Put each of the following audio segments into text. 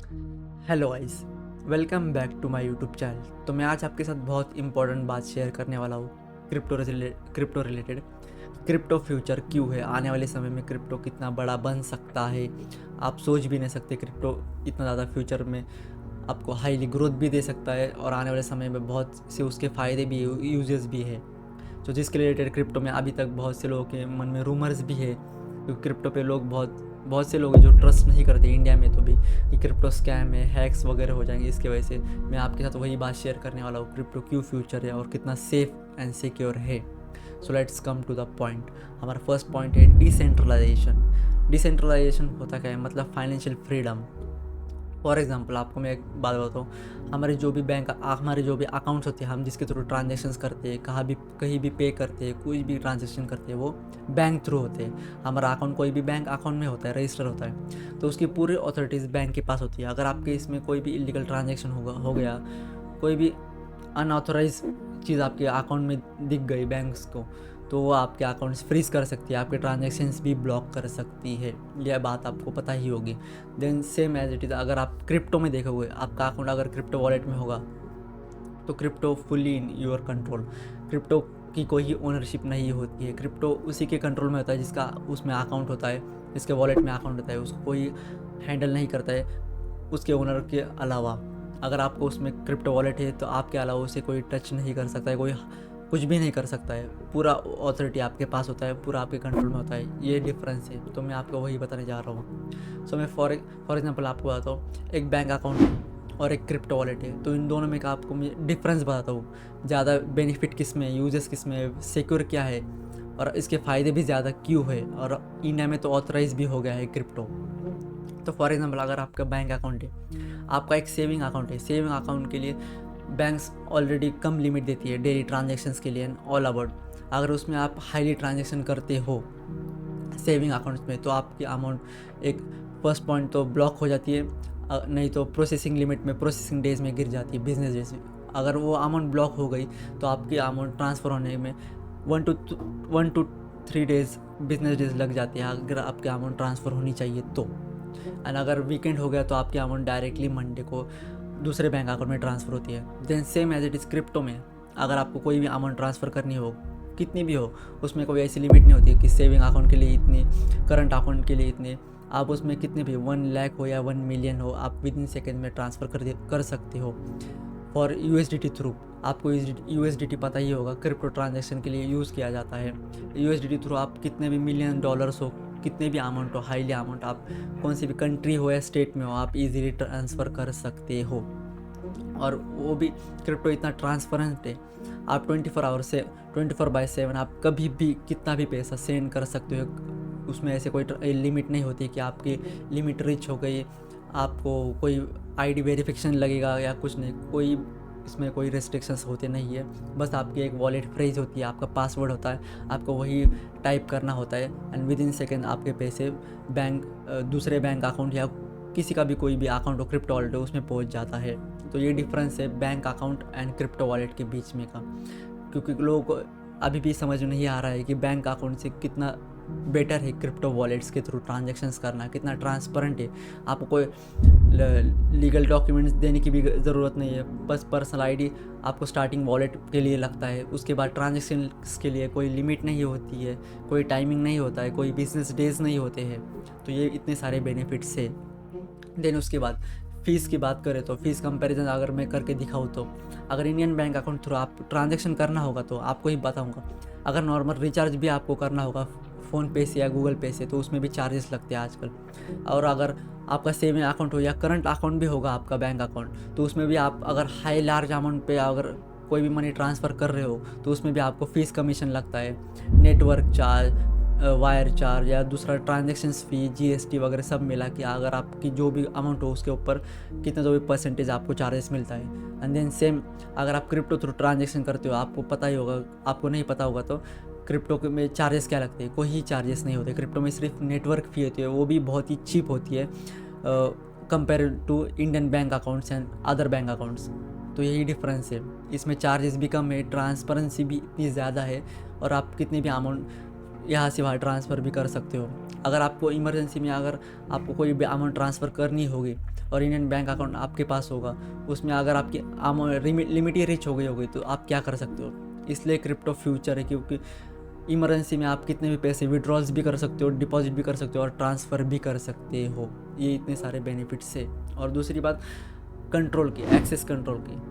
Hello guys, welcome back to my YouTube channel. तो मैं आज आपके साथ बहुत इंपॉर्टेंट बात शेयर करने वाला हूँ क्रिप्टो रिलेटेड। क्रिप्टो फ्यूचर क्यों है, आने वाले समय में क्रिप्टो कितना बड़ा बन सकता है। आप सोच भी नहीं सकते क्रिप्टो इतना ज़्यादा फ्यूचर में आपको हाईली ग्रोथ भी दे सकता है और आने वाले समय में बहुत से उसके फ़ायदे भी यूजेस भी है। तो जिसके रिलेटेड क्रिप्टो में अभी तक बहुत से लोगों के मन में रूमर्स भी है, क्योंकि क्रिप्टो पे लोग बहुत बहुत से लोग हैं जो ट्रस्ट नहीं करते इंडिया में तो भी, कि क्रिप्टो स्कैम है, हैक्स वगैरह हो जाएंगे। इसकी वजह से मैं आपके साथ वही बात शेयर करने वाला हूँ, क्रिप्टो क्यों फ्यूचर है और कितना सेफ एंड सिक्योर है। So let's come to the point. हमारा फर्स्ट पॉइंट है डिसेंट्रलाइजेशन। डिसेंट्रलाइजेशन होता क्या है, मतलब फाइनेंशियल फ्रीडम। फॉर एग्जांपल आपको मैं एक बात बताऊँ, हमारे जो भी अकाउंट्स होते हैं, हम जिसके थ्रू ट्रांजेक्शन्स करते हैं, कहीं भी पे करते हैं, कोई भी ट्रांजेक्शन करते हैं, वो बैंक थ्रू होते हैं। हमारा अकाउंट कोई भी बैंक अकाउंट में होता है, रजिस्टर होता है, तो उसकी पूरी अथॉरिटीज़ बैंक के पास होती है। अगर आपके इसमें कोई भी इलीगल ट्रांजेक्शन हो गया, कोई भी अनऑथोराइज चीज़ आपके अकाउंट में दिख गई बैंक्स को, तो वो आपके अकाउंट्स फ्रीज कर सकती है, आपके ट्रांजेक्शन्स भी ब्लॉक कर सकती है। यह बात आपको पता ही होगी। Then same as it is, अगर आप क्रिप्टो में देखोगे, आपका अकाउंट अगर क्रिप्टो वॉलेट में होगा तो crypto fully in your control. Crypto की कोई ओनरशिप नहीं होती है, क्रिप्टो उसी के कंट्रोल में होता है जिसका उसमें अकाउंट होता है, जिसके वॉलेट में अकाउंट होता है। उसको कोई हैंडल नहीं करता है उसके ओनर के अलावा। अगर आपको उसमें क्रिप्टो वॉलेट है तो आपके अलावा उसे कोई टच नहीं कर सकता है, कोई कुछ भी नहीं कर सकता है। पूरा अथॉरिटी आपके पास होता है, पूरा आपके कंट्रोल में होता है। ये डिफरेंस है, तो मैं आपको वही बताने जा रहा हूँ। सो मैं फॉर एग्जांपल आपको बताता हूँ, एक बैंक अकाउंट और एक क्रिप्टो वॉलेट है, तो इन दोनों में का आपको मैं डिफरेंस बताता हूँ। ज़्यादा बेनिफिट किस में, यूजेस किस में, सिक्योर क्या है और इसके फ़ायदे भी ज़्यादा क्यों है। और इंडिया में तो ऑथराइज भी हो गया है क्रिप्टो। तो फॉर एग्जांपल अगर आपका बैंक अकाउंट है, आपका एक सेविंग अकाउंट है, सेविंग अकाउंट के लिए बैंक्स ऑलरेडी कम लिमिट देती है डेली ट्रांजेक्शन्स के लिए एंड ऑल अबाउट। अगर उसमें आप हाईली ट्रांजेक्शन करते हो सेविंग अकाउंट्स में, तो आपकी अमाउंट एक फर्स्ट पॉइंट तो ब्लॉक हो जाती है, नहीं तो प्रोसेसिंग लिमिट में, प्रोसेसिंग डेज में गिर जाती है, बिजनेस डेज में। अगर वो अमाउंट ब्लॉक हो गई तो आपकी अमाउंट ट्रांसफ़र होने में 1 to 3 डेज़ बिजनेस डेज लग जाते हैं, अगर आपकी अमाउंट ट्रांसफ़र होनी चाहिए तो। एंड अगर वीकेंड हो गया तो आपकी अमाउंट डायरेक्टली मंडे को दूसरे बैंक अकाउंट में ट्रांसफ़र होती है। Then same as it is crypto में, अगर आपको कोई भी अमाउंट ट्रांसफ़र करनी हो, कितनी भी हो, उसमें कोई ऐसी लिमिट नहीं होती है कि सेविंग अकाउंट के लिए इतनी, करंट अकाउंट के लिए इतने। आप उसमें कितने भी 1 लाख हो या 1 मिलियन हो, आप विद इन सेकेंड में ट्रांसफ़र कर सकते हो फॉर यूएसडीटी थ्रू। आपको यूएसडीटी पता ही होगा, क्रिप्टो ट्रांजेक्शन के लिए यूज़ किया जाता है। यूएसडीटी थ्रू आप कितने भी मिलियन डॉलर्स हो, कितने भी अमाउंट हो, हाईली अमाउंट, आप कौन सी भी कंट्री हो या स्टेट में हो, आप इजीली ट्रांसफ़र कर सकते हो। और वो भी क्रिप्टो इतना ट्रांसपेरेंट है, आप 24/7 आप कभी भी कितना भी पैसा सेंड कर सकते हो। उसमें ऐसे कोई लिमिट नहीं होती कि आपकी लिमिट रीच हो गई, आपको कोई आईडी वेरिफिकेशन लगेगा या कुछ नहीं, कोई इसमें कोई रेस्ट्रिक्शंस होते नहीं है। बस आपकी एक वॉलेट फ्रेज होती है, आपका पासवर्ड होता है, आपको वही टाइप करना होता है एंड विद इन सेकेंड आपके पैसे दूसरे बैंक अकाउंट या किसी का भी कोई भी अकाउंट हो, क्रिप्टो वॉलेट हो, उसमें पहुंच जाता है। तो ये डिफरेंस है bank account and crypto wallet के बीच में का, क्योंकि लोगों को अभी भी समझ नहीं आ रहा है कि बैंक अकाउंट से कितना बेटर है क्रिप्टो वॉलेट्स के थ्रू ट्रांजेक्शन्स करना, कितना ट्रांसपेरेंट है। आपको कोई लीगल डॉक्यूमेंट्स देने की भी ज़रूरत नहीं है, बस पर्सनल आईडी आपको स्टार्टिंग वॉलेट के लिए लगता है। उसके बाद ट्रांजेक्शन्स के लिए कोई लिमिट नहीं होती है, कोई टाइमिंग नहीं होता है, कोई बिजनेस डेज नहीं होते हैं। तो ये इतने सारे बेनिफिट्स है। देन उसके बाद फ़ीस की बात करें तो फ़ीस कंपैरिजन अगर मैं करके दिखाऊँ तो, अगर इंडियन बैंक अकाउंट थ्रू आप ट्रांजैक्शन करना होगा तो आपको ही बताऊंगा, अगर नॉर्मल रिचार्ज भी आपको करना होगा फ़ोन पे से या गूगल पे से, तो उसमें भी चार्जेस लगते हैं आजकल। और अगर आपका सेविंग अकाउंट हो या करंट अकाउंट भी होगा आपका बैंक अकाउंट, तो उसमें भी आप अगर हाई लार्ज अमाउंट पे अगर कोई भी मनी ट्रांसफ़र कर रहे हो तो उसमें भी आपको फ़ीस कमीशन लगता है, नेटवर्क चार्ज, वायर चार्ज या दूसरा ट्रांजेक्शन्स फ़ी, जीएसटी वगैरह सब मिला के अगर आपकी जो भी अमाउंट हो उसके ऊपर कितना जो भी परसेंटेज आपको चार्जेस मिलता है। एंड देन सेम अगर आप क्रिप्टो थ्रू ट्रांजेक्शन करते हो, आपको पता ही होगा, आपको नहीं पता होगा तो क्रिप्टो में चार्जेस क्या लगते हैं, कोई ही चार्जेस नहीं होते। क्रिप्टो में सिर्फ नेटवर्क फ़ी होती है, वो भी बहुत ही चीप होती है compare to Indian bank accounts and other bank accounts. तो यही डिफरेंस है, इसमें चार्जेस भी कम है, ट्रांसपेरेंसी भी इतनी ज़्यादा है, और आप कितने भी अमाउंट यहाँ से वहाँ ट्रांसफ़र भी कर सकते हो। अगर आपको इमरजेंसी में अगर आपको कोई भी अमाउंट ट्रांसफ़र करनी होगी और इंडियन बैंक अकाउंट आपके पास होगा, उसमें अगर आपकी लिमिट ही रीच हो गई होगी तो आप क्या कर सकते हो। इसलिए क्रिप्टो फ्यूचर है, क्योंकि इमरजेंसी में आप कितने भी पैसे विड्रॉल्स भी कर सकते हो, डिपॉजिट भी कर सकते हो और ट्रांसफ़र भी कर सकते हो। ये इतने सारे बेनिफिट्स है। और दूसरी बात कंट्रोल की, एक्सेस कंट्रोल की।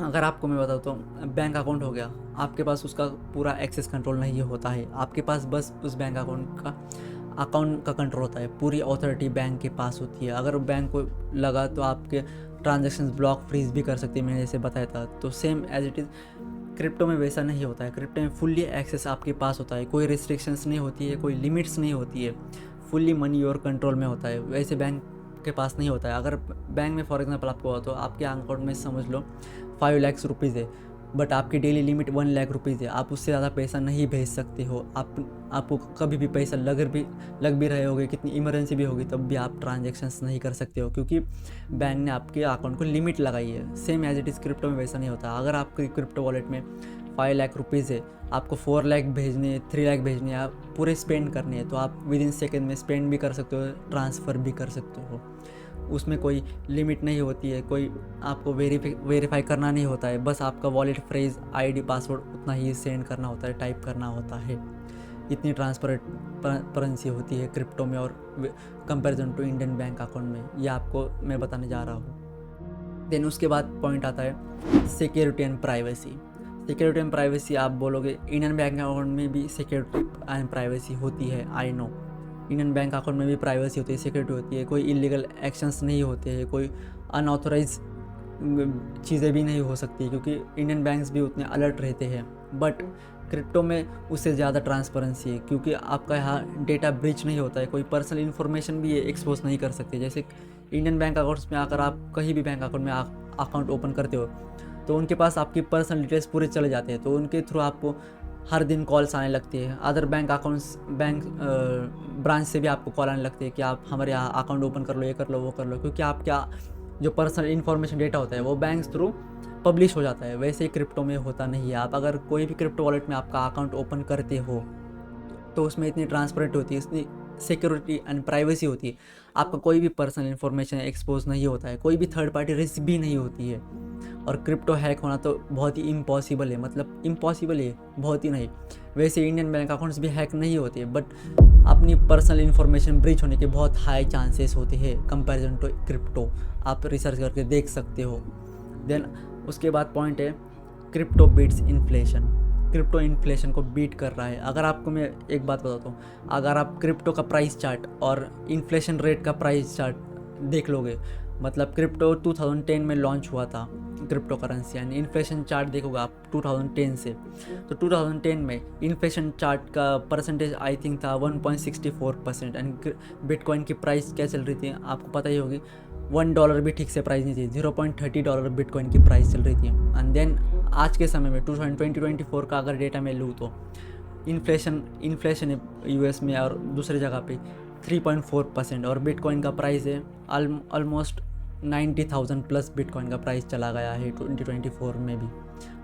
अगर आपको मैं बताऊँ तो बैंक अकाउंट हो गया, आपके पास उसका पूरा एक्सेस कंट्रोल नहीं होता है। आपके पास बस उस बैंक अकाउंट का कंट्रोल होता है। पूरी अथॉरिटी बैंक के पास होती है। अगर बैंक को लगा तो आपके ट्रांजैक्शंस ब्लॉक फ्रीज भी कर सकती है, मैंने जैसे बताया था। तो same as it is crypto में वैसा नहीं होता है। क्रिप्टो में फुल्ली एक्सेस आपके पास होता है, कोई रिस्ट्रिक्शंस नहीं होती है, कोई लिमिट्स नहीं होती है, फुल्ली मनी और कंट्रोल में होता है। वैसे बैंक के पास नहीं होता है। अगर बैंक में फॉर एग्जांपल आपको हो तो आपके अकाउंट में समझ लो 5 लाख रुपीज़ है, बट आपकी डेली लिमिट 1 लाख रुपीज़ है। आप उससे ज़्यादा पैसा नहीं भेज सकते हो। आपको कभी भी पैसा लग भी रहे होगे, कितनी इमरजेंसी भी होगी, तब भी आप ट्रांजैक्शंस नहीं कर सकते हो, क्योंकि बैंक ने आपके अकाउंट को लिमिट लगाई है। Same as it is crypto में वैसा नहीं होता। अगर आपकी क्रिप्टो वॉलेट में 5 लाख रुपीज़ है, आपको 4 लाख भेजने, 3 लाख भेजने, आप पूरे स्पेंड करने हैं, तो आप विदिन सेकेंड में स्पेंड भी कर सकते हो, ट्रांसफ़र भी कर सकते हो। उसमें कोई लिमिट नहीं होती है, कोई आपको वेरीफाई करना नहीं होता है। बस आपका वॉलेट फ्रेज, आईडी, पासवर्ड उतना ही सेंड करना होता है, टाइप करना होता है। इतनी ट्रांसपेरेंसी होती है क्रिप्टो में और comparison to Indian bank account में। ये आपको मैं बताने जा रहा हूँ। देन उसके बाद पॉइंट आता है security and privacy. Security and privacy आप बोलोगे, इंडियन बैंक अकाउंट में भी सिक्योरिटी एंड प्राइवेसी होती है। I know Indian bank account में भी प्राइवेसी होती है, सिक्योरिटी होती है, कोई इलीगल एक्शंस नहीं होते हैं, कोई अनऑथोराइज चीज़ें भी नहीं हो सकती, क्योंकि इंडियन बैंक्स भी उतने अलर्ट रहते हैं। बट क्रिप्टो में उससे ज़्यादा ट्रांसपेरेंसी है, क्योंकि आपका यहाँ डेटा ब्रीच नहीं होता है, कोई पर्सनल इन्फॉर्मेशन भी ये एक्सपोज नहीं कर सकते। जैसे इंडियन बैंक अकाउंट्स में अगर आप कहीं भी बैंक अकाउंट में अकाउंट ओपन करते हो तो उनके पास आपकी पर्सनल डिटेल्स पूरे चले जाते हैं, तो उनके थ्रू आपको हर दिन कॉल्स आने लगती है। Other bank accounts, bank branch से भी आपको कॉल आने लगती है कि आप हमारे यहाँ अकाउंट ओपन कर लो, ये कर लो, वो कर लो, क्योंकि आपका जो पर्सनल इन्फॉर्मेशन डेटा होता है वो बैंक थ्रू पब्लिश हो जाता है। वैसे ही क्रिप्टो में होता नहीं है। आप अगर कोई भी क्रिप्टो वॉलेट में आपका अकाउंट ओपन करते हो तो उसमें इतनी ट्रांसपेरेंट होती है, इतनी सिक्योरिटी एंड प्राइवेसी होती है, आपका कोई भी पर्सनल इन्फॉर्मेशन एक्सपोज नहीं होता है, कोई भी थर्ड पार्टी रिस्क भी नहीं होती है। और क्रिप्टो हैक होना तो बहुत ही इम्पॉसिबल है, मतलब इम्पॉसिबल है, बहुत ही नहीं। वैसे इंडियन बैंक अकाउंट्स भी हैक नहीं होते हैं, बट अपनी पर्सनल इन्फॉर्मेशन ब्रीच होने के बहुत हाई चांसेस होते हैं कंपैरिजन टू क्रिप्टो। आप रिसर्च करके देख सकते हो। देन उसके बाद पॉइंट है crypto beats inflation. Crypto inflation को बीट कर रहा है। अगर आपको मैं एक बात बताता हूँ, अगर आप क्रिप्टो का प्राइस चार्ट और इन्फ्लेशन रेट का प्राइस चार्ट देख लोगे, मतलब क्रिप्टो 2010 में लॉन्च हुआ था क्रिप्टो करेंसी, यानी इन्फ्लेशन चार्ट देखोगे आप 2010 से, तो 2010 में इन्फ्लेशन चार्ट का परसेंटेज आई थिंक था 1.64%। एंड बिटकॉइन की प्राइस क्या चल रही थी आपको पता ही होगी, $1 भी ठीक से प्राइस नहीं थी, $0.30 बिटकॉइन की प्राइस चल रही थी। एंड देन आज के समय में 2024 का अगर डेटा मैं लूँ तो इन्फ्लेशन यूएस में और दूसरी जगह पे 3.4%, और बिटकॉइन का प्राइस है ऑलमोस्ट 90,000 प्लस बिटकॉइन का प्राइस चला गया है 2024 में भी,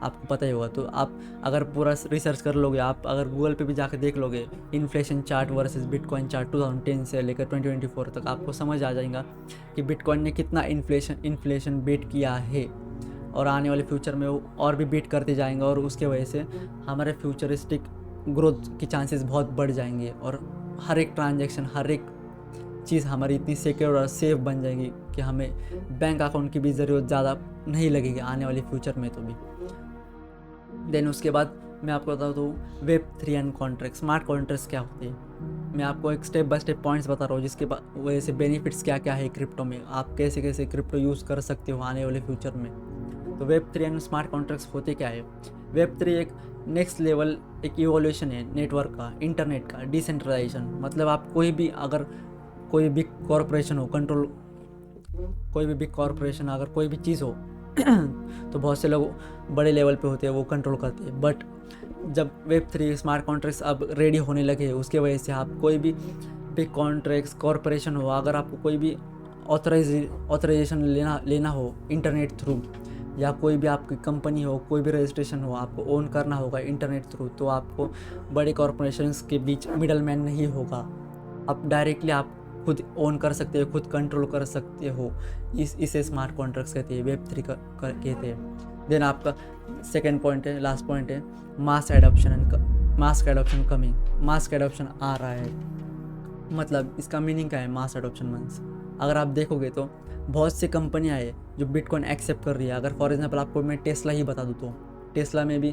आपको पता ही होगा। तो आप अगर पूरा रिसर्च कर लोगे, आप अगर गूगल पे भी जाकर देख लोगे inflation chart versus bitcoin chart 2010 से लेकर 2024 तक, आपको समझ आ जाएगा कि बिटकॉइन ने कितना इन्फ्लेशन बीट किया है, और आने वाले फ्यूचर में वो और भी बीट करते जाएंगे, और उसके वजह से हमारे फ्यूचरिस्टिक ग्रोथ की चांसेस बहुत बढ़ जाएंगे, और हर एक ट्रांजैक्शन, हर एक चीज़ हमारी इतनी सिक्योर और सेफ बन जाएगी कि हमें बैंक अकाउंट की भी ज़रूरत ज़्यादा नहीं लगेगी आने वाले फ्यूचर में तो भी। देन उसके बाद मैं आपको बता दूँ Web3 and contract, smart contracts क्या होते हैं। मैं आपको एक स्टेप बाय स्टेप पॉइंट्स बता रहा हूँ, जिसके वजह से बेनिफिट्स क्या क्या है क्रिप्टो में, आप कैसे कैसे क्रिप्टो यूज़ कर सकते हो आने वाले फ्यूचर में। तो Web3 एंड स्मार्ट कॉन्ट्रैक्ट्स होते क्या है। Web3 एक नेक्स्ट लेवल, एक इवोल्यूशन है नेटवर्क का, इंटरनेट का, डिसेंट्रलाइजेशन। मतलब आप कोई भी अगर कोई बिग कॉरपोरेशन हो कंट्रोल, कोई भी बिग कॉरपोरेशन अगर कोई भी चीज़ हो तो बहुत से लोग बड़े लेवल पे होते हैं, वो कंट्रोल करते हैं। बट जब Web3 स्मार्ट कॉन्ट्रैक्ट्स अब रेडी होने लगे, उसके वजह से आप कोई भी बिग कॉन्ट्रैक्ट्स कॉरपोरेशन हो, अगर आपको कोई भी ऑथराइजेशन लेना हो इंटरनेट थ्रू, या कोई भी आपकी कंपनी हो, कोई भी रजिस्ट्रेशन हो, आपको ओन करना होगा इंटरनेट थ्रू, तो आपको बड़े कॉरपोरेशंस के बीच मिडल मैन नहीं होगा। आप डायरेक्टली आप खुद ओन कर सकते हो, खुद कंट्रोल कर सकते हो। इसे स्मार्ट कॉन्ट्रैक्ट्स कहते हैं, वेब3 कहते हैं। देन आपका सेकेंड पॉइंट है, लास्ट पॉइंट है, मास एडॉप्शन कमिंग। मास एडॉप्शन आ रहा है, मतलब इसका मीनिंग क्या है? मास एडॉप्शन मीन्स, अगर आप देखोगे तो बहुत सी कंपनियाँ हैं जो बिटकॉइन एक्सेप्ट कर रही है। अगर फॉर एग्जांपल आपको मैं टेस्ला ही बता दूँ तो टेस्ला में भी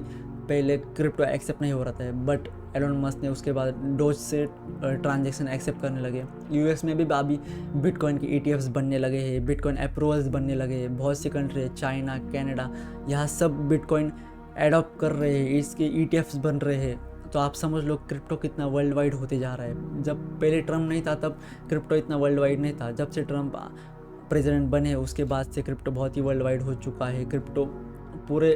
पहले क्रिप्टो एक्सेप्ट नहीं हो रहा था, बट एलोन मस्क ने उसके बाद डोज से ट्रांजेक्शन एक्सेप्ट करने लगे। यूएस में भी अभी बिटकॉइन के ईटीएफ्स बनने लगे हैं, बिटकॉइन अप्रूवल्स बनने लगे हैं। बहुत सी कंट्री है, चाइना, कनाडा, यहाँ सब बिटकॉइन एडॉप्ट कर रहे हैं, इसके ईटीएफ्स बन रहे हैं। तो आप समझ लो क्रिप्टो कितना वर्ल्ड वाइड होते जा रहा है। जब पहले ट्रम्प नहीं था तब क्रिप्टो इतना वर्ल्ड वाइड नहीं था। जब से ट्रम्प प्रेसिडेंट बने उसके बाद से क्रिप्टो बहुत ही वर्ल्ड वाइड हो चुका है। क्रिप्टो पूरे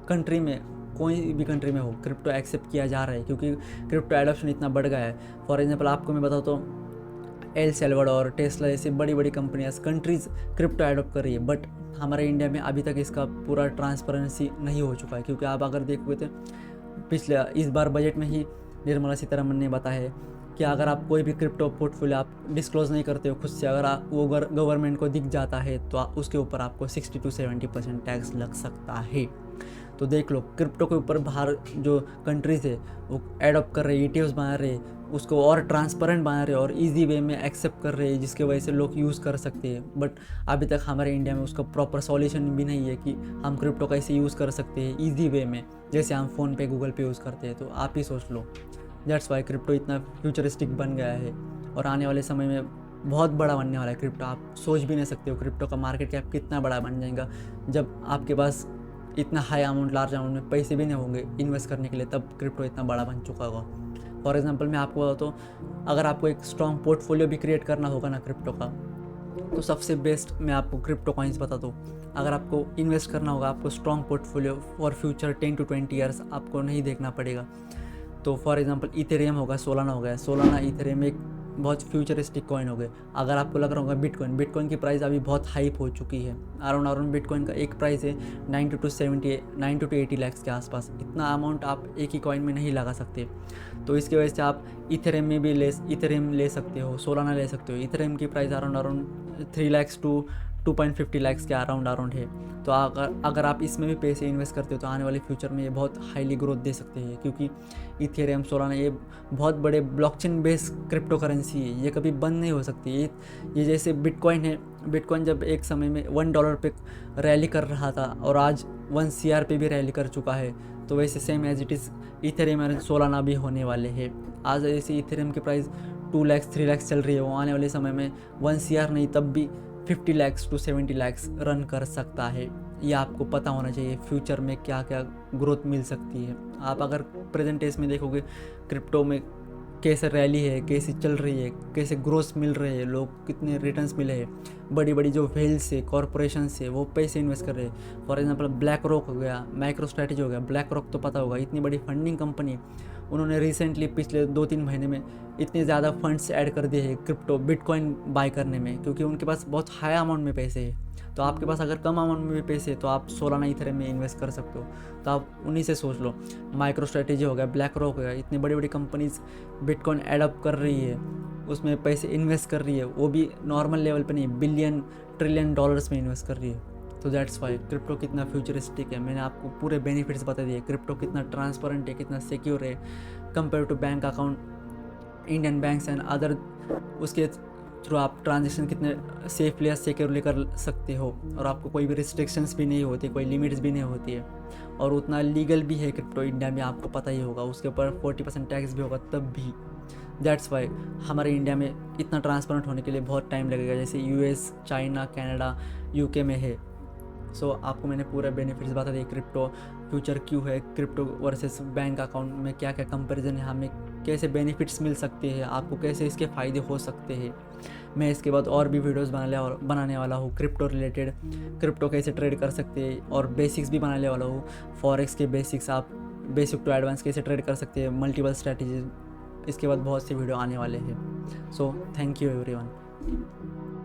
कंट्री में, कोई भी कंट्री में हो, क्रिप्टो एक्सेप्ट किया जा रहा है, क्योंकि क्रिप्टो एडॉप्शन इतना बढ़ गया है। फॉर एग्जांपल आपको मैं बताऊँ तो एल सैल्वाडोर, टेस्ला जैसी बड़ी बड़ी कंपनियाँ, कंट्रीज़ क्रिप्टो एडॉप्ट कर रही है, बट हमारे इंडिया में अभी तक इसका पूरा ट्रांसपेरेंसी नहीं हो चुका है। क्योंकि आप अगर देखोगे तो इस बार बजट में ही निर्मला सीतारमण ने बताया है कि अगर आप कोई भी क्रिप्टो पोर्टफोलियो आप डिस्क्लोज़ नहीं करते हो खुद से, अगर आप वो गवर्नमेंट को दिख जाता है तो उसके ऊपर आपको 60 to 70% टैक्स लग सकता है। तो देख लो, क्रिप्टो के ऊपर बाहर जो कंट्रीज़ है वो एडॉप्ट कर रहे हैं, ईटीएफ्स बना रहे हैं, उसको और ट्रांसपेरेंट बना रहे हैं और इजी वे में एक्सेप्ट कर रहे हैं, जिसके वजह से लोग यूज़ कर सकते हैं। बट अभी तक हमारे इंडिया में उसका प्रॉपर सॉल्यूशन भी नहीं है कि हम क्रिप्टो कैसे यूज़ कर सकते हैं ईजी वे में, जैसे हम फ़ोन पे, गूगल पे यूज़ करते हैं। तो आप ही सोच लो, दैट्स वाई क्रिप्टो इतना फ्यूचरिस्टिक बन गया है और आने वाले समय में बहुत बड़ा बनने वाला है क्रिप्टो। आप सोच भी नहीं सकते हो क्रिप्टो का मार्केट कैप कितना बड़ा बन जाएगा जब आपके पास इतना हाई अमाउंट, लार्ज अमाउंट में पैसे भी नहीं होंगे इन्वेस्ट करने के लिए, तब क्रिप्टो इतना बड़ा बन चुका होगा। फॉर एग्जांपल मैं आपको बताऊँ तो अगर आपको एक स्ट्रॉन्ग पोर्टफोलियो भी क्रिएट करना होगा ना क्रिप्टो का, तो सबसे बेस्ट मैं आपको क्रिप्टो कॉइन्स बता दूँ। अगर आपको इन्वेस्ट करना होगा, आपको strong portfolio for future 10 to 20 years आपको नहीं देखना पड़ेगा। तो फॉर एग्जांपल इथेरियम होगा, सोलाना हो गया, सोलाना इथेरियम एक बहुत फ्यूचरिस्टिक कॉइन हो गए। अगर आपको लग रहा होगा बिटकॉइन की प्राइस अभी बहुत हाइप हो चुकी है, अराउंड बिटकॉइन का एक प्राइस है 90 to 80 लाख के आसपास। इतना अमाउंट आप एक ही कॉइन में नहीं लगा सकते, तो इसकी वजह से आप इथेरियम ले सकते हो, सोलाना ले सकते हो। इथेरियम की price around 3 lakh to 2.50 lakh के अराउंड है। तो अगर आप इसमें भी पैसे इन्वेस्ट करते हो तो आने वाले फ्यूचर में ये बहुत हाईली ग्रोथ दे सकते हैं, क्योंकि इथेरियम, सोलाना ये बहुत बड़े ब्लॉकचेन बेस्ड क्रिप्टो करेंसी है, ये कभी बंद नहीं हो सकती। ये जैसे बिटकॉइन है, बिटकॉइन जब एक समय में $1 पे रैली कर रहा था और आज 1 CR पे भी रैली कर चुका है, तो वैसे same as it is Ethereum और सोलाना भी होने वाले हैं। आज जैसे इथेरियम की प्राइस 2 लाख 3 लाख चल रही है, वो आने वाले समय में 1 CR नहीं तब भी 50 लाख to 70 लाख रन कर सकता है। ये आपको पता होना चाहिए फ्यूचर में क्या क्या ग्रोथ मिल सकती है। आप अगर प्रेजेंट एज में देखोगे क्रिप्टो में कैसे रैली है, कैसे चल रही है, कैसे ग्रोथ मिल रहे हैं, लोग कितने रिटर्न्स मिले हैं, बड़ी बड़ी जो वेल्स है, कॉरपोरेशन से वो पैसे इन्वेस्ट कर रहे हैं। फॉर एग्जांपल ब्लैक रॉक हो गया, माइक्रो स्ट्रैटेजी हो गया। ब्लैक रॉक तो पता होगा, इतनी बड़ी फंडिंग कंपनी, उन्होंने रिसेंटली पिछले 2-3 महीने में इतने ज़्यादा फंड्स ऐड कर दिए हैं क्रिप्टो बिटकॉइन बाय करने में, क्योंकि उनके पास बहुत हाई अमाउंट में पैसे है। तो आपके पास अगर कम अमाउंट में भी पैसे है तो आप सोलाना इथेरियम में इन्वेस्ट कर सकते हो। तो आप उन्हीं से सोच लो, माइक्रो स्ट्रैटेजी हो गया, ब्लैक रॉक हो गया, इतनी बड़ी बड़ी कंपनीज बिटकॉइन एडॉप्ट कर रही है, उसमें पैसे इन्वेस्ट कर रही है, वो भी नॉर्मल लेवल पे नहीं, $1 ट्रिलियन में इन्वेस्ट कर रही है। तो दैट्स वाई क्रिप्टो कितना फ्यूचरिस्टिक है। मैंने आपको पूरे बेनिफिट्स बता दिए, क्रिप्टो कितना ट्रांसपेरेंट है, कितना सिक्योर है compare to bank account, Indian banks and other. उसके थ्रू आप ट्रांजेक्शन कितने सेफली या सिक्योरली कर सकते हो, और आपको कोई भी रिस्ट्रिक्शंस भी नहीं होती, कोई लिमिट्स भी नहीं होती है, और उतना लीगल भी है क्रिप्टो इंडिया में, आपको पता ही होगा। उसके ऊपर 40% टैक्स भी होगा तब भी। दैट्स वाई हमारे इंडिया में इतना ट्रांसपेरेंट होने के लिए बहुत टाइम लगेगा, जैसे यूएस, चाइना, कनाडा, यूके में है। सो आपको मैंने पूरा बेनिफिट्स बता दिए, क्रिप्टो फ्यूचर क्यों है, क्रिप्टो वर्सेस बैंक अकाउंट में क्या क्या कंपैरिजन है, हमें कैसे बेनिफिट्स मिल सकते हैं, आपको कैसे इसके फ़ायदे हो सकते हैं। मैं इसके बाद और भी वीडियोस बनाने वाला हूँ क्रिप्टो रिलेटेड, क्रिप्टो कैसे ट्रेड कर सकते हैं, और बेसिक्स भी बनाने वाला हूँ। फॉरेक्स के बेसिक्स, आप बेसिक टू एडवांस कैसे ट्रेड कर सकते हैं, मल्टीपल स्ट्रैटेजीज। इसके बाद बहुत से वीडियो आने वाले हैं। So thank you everyone.